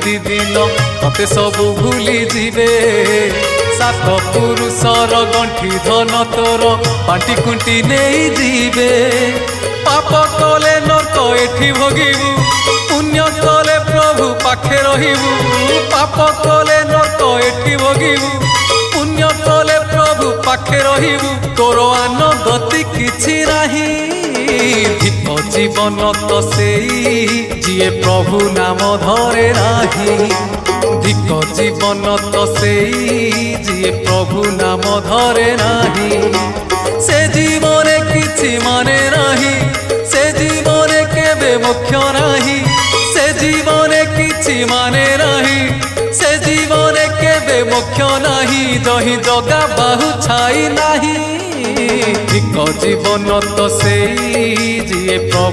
प्रतिदिन मते सबु भूली जीवे सात पुरुषर गंठी धन तोर बांटी कुंटी नहीं जीवे पाप कले नर्क एठी भोगिबू पुण्य कले प्रभु पाखे रहिबू पाप कले नर्क एठी भोगिबू पुण्य कले प्रभु पाखे रहिबू तोर आन गति किछि नाही धिक जीवन तो सेई जिए प्रभु नाम धरे नाही धिक जीवन तो सेई जिए प्रभु नाम धरे नाही से जीवने किछि माने नाही से जीवने केबे मोक्ष नाही से जीवने किछि माने नाही से जीवने केबे मोक्ष नाही जहि जगा बाहु छाई नाही धिक जीवन तो सेई जिए प्रभु